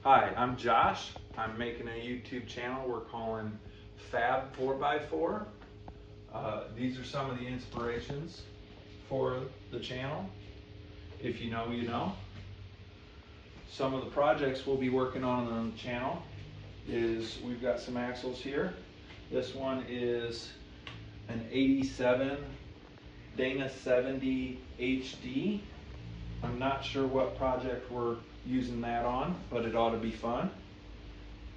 Hi, I'm Josh. I'm making a YouTube channel we're calling Fab 4x4. These are some of the inspirations for the channel. If you know, you know. Some of the projects we'll be working on the channel is we've got some axles here. This one is an 87 Dana 70 HD. I'm not sure what project we're using that on, but it ought to be fun.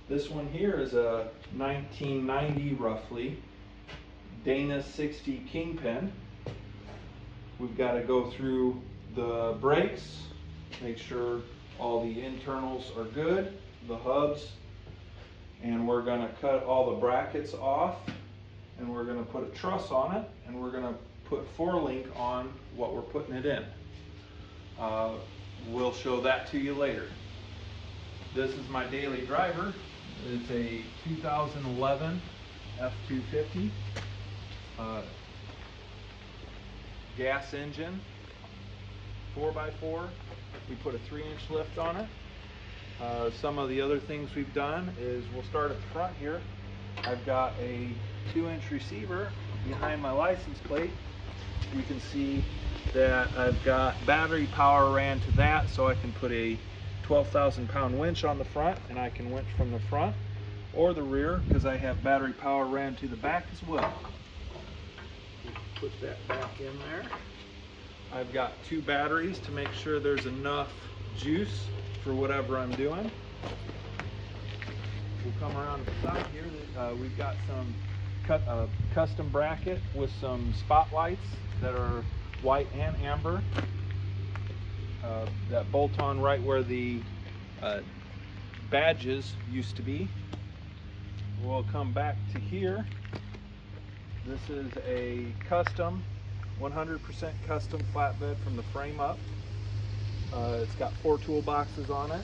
This one here is a 1990 roughly Dana 60 Kingpin. We've got to go through the brakes, make sure all the internals are good, the hubs, and we're going to cut all the brackets off, and we're going to put a truss on it, and we're going to put 4-link on what we're putting it in. We'll show that to you later. This is my daily driver. It's a 2011 F250 gas engine, 4x4. We put a 3-inch lift on it. Some of the other things we've done is we'll start at the front here. I've got a 2-inch receiver behind my license plate. You can see that I've got battery power ran to that, so I can put a 12,000 pound winch on the front, and I can winch from the front or the rear because I have battery power ran to the back as well. Put that back in there. I've got 2 batteries to make sure there's enough juice for whatever I'm doing. We'll come around to the side here. We've got some custom bracket with some spotlights that are white and amber that bolt on right where the badges used to be. We'll come back to here. This is a custom 100% custom flatbed from the frame up. It's got 4 toolboxes on it.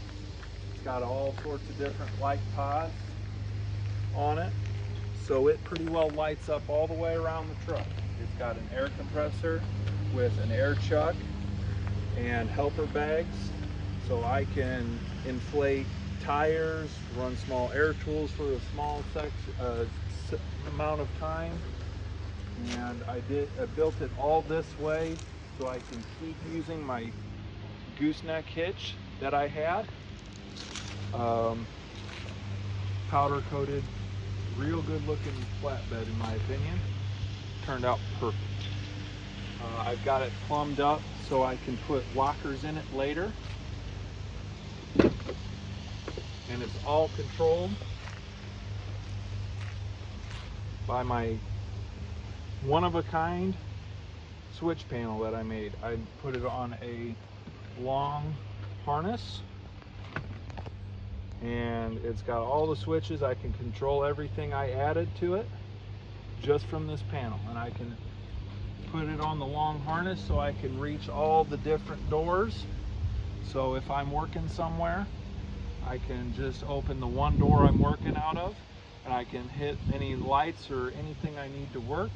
It's got all sorts of different light pods on it, so it pretty well lights up all the way around the truck. It's got an air compressor with an air chuck and helper bags, so I can inflate tires, run small air tools for a small amount of time. And I built it all this way so I can keep using my gooseneck hitch that I had. Powder coated, real good looking flatbed in my opinion. Turned out perfect. I've got it plumbed up so I can put lockers in it later. And it's all controlled by my one-of-a-kind switch panel that I made. I put it on a long harness, and it's got all the switches. I can control everything I added to it just from this panel, and I can put it on the long harness so I can reach all the different doors. So if I'm working somewhere, I can just open the one door I'm working out of, and I can hit any lights or anything I need to work.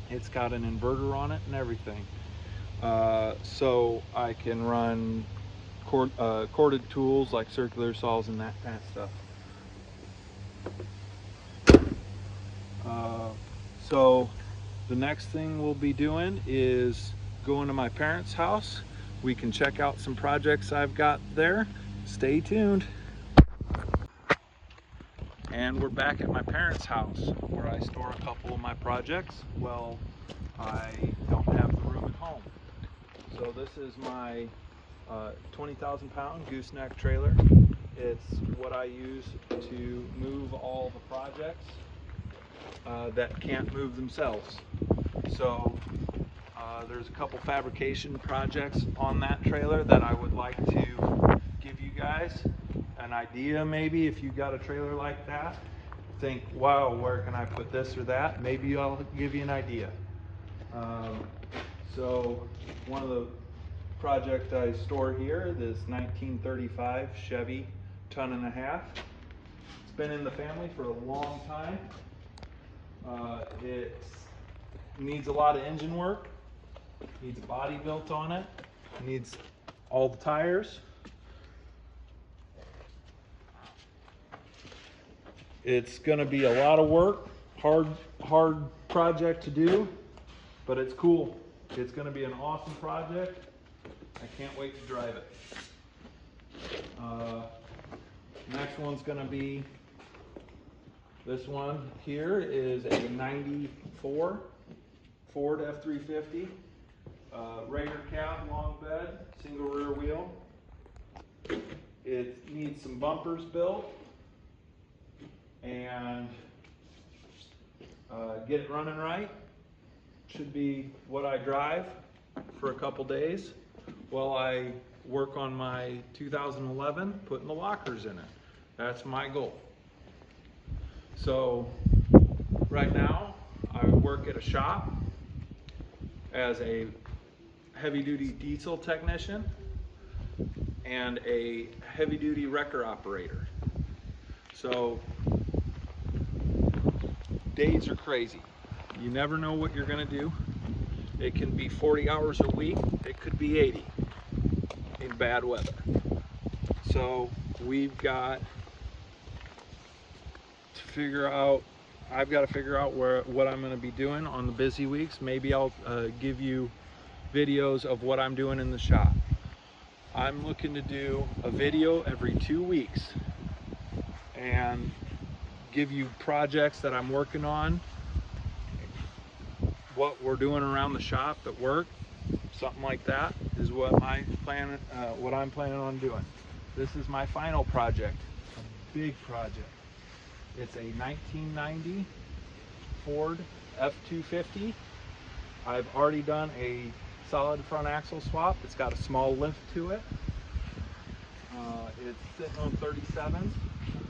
It's got an inverter on it and everything. So I can run corded tools like circular saws and that kind of stuff. So the next thing we'll be doing is going to my parents' house. We can check out some projects I've got there. Stay tuned. And we're back at my parents' house where I store a couple of my projects. Well, I don't have the room at home. So this is my 20,000 pound gooseneck trailer. It's what I use to move all the projects that can't move themselves. So there's a couple fabrication projects on that trailer that I would like to give you guys an idea. Maybe if you got a trailer like that, think, wow, where can I put this or that? Maybe I'll give you an idea. So one of the projects I store here, this 1935 Chevy 1.5 ton. It's been in the family for a long time. It needs a lot of engine work, needs a body built on it, needs all the tires. It's gonna be a lot of work, hard project to do, but it's cool. It's gonna be an awesome project. I can't wait to drive it. Next one's gonna be, this one here is a 94 Ford F-350. Regular cab, long bed, single rear wheel. It needs some bumpers built and get it running right. Should be what I drive for a couple days while I work on my 2011, putting the lockers in it. That's my goal. So right now I work at a shop as a heavy-duty diesel technician and a heavy-duty wrecker operator. So days are crazy. You never know what you're gonna do. It can be 40 hours a week. It could be 80 in bad weather. So we've got to figure out, I've got to figure out what I'm going to be doing on the busy weeks. Maybe I'll give you videos of what I'm doing in the shop. I'm looking to do a video every 2 weeks and give you projects that I'm working on, what we're doing around the shop at work. Something like that is what I'm planning on doing. This is my final project, a big project. It's a 1990 Ford F-250. I've already done a solid front axle swap. It's got a small lift to it. It's sitting on 37s.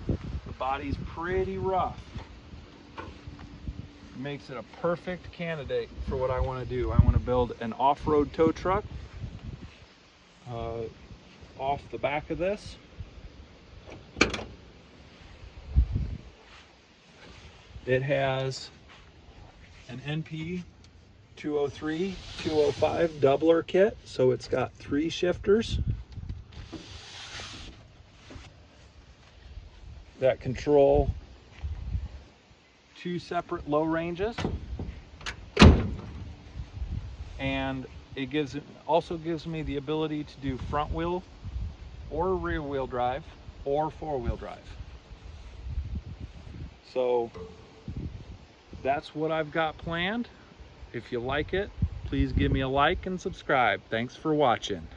The body's pretty rough. Makes it a perfect candidate for what I want to do. I want to build an off-road tow truck off the back of this. It has an NP 203, 205 doubler kit, so it's got 3 shifters that control 2 separate low ranges, and it also gives me the ability to do front wheel or rear wheel drive or 4-wheel drive. So that's what I've got planned. If you like it, please give me a like and subscribe. Thanks for watching.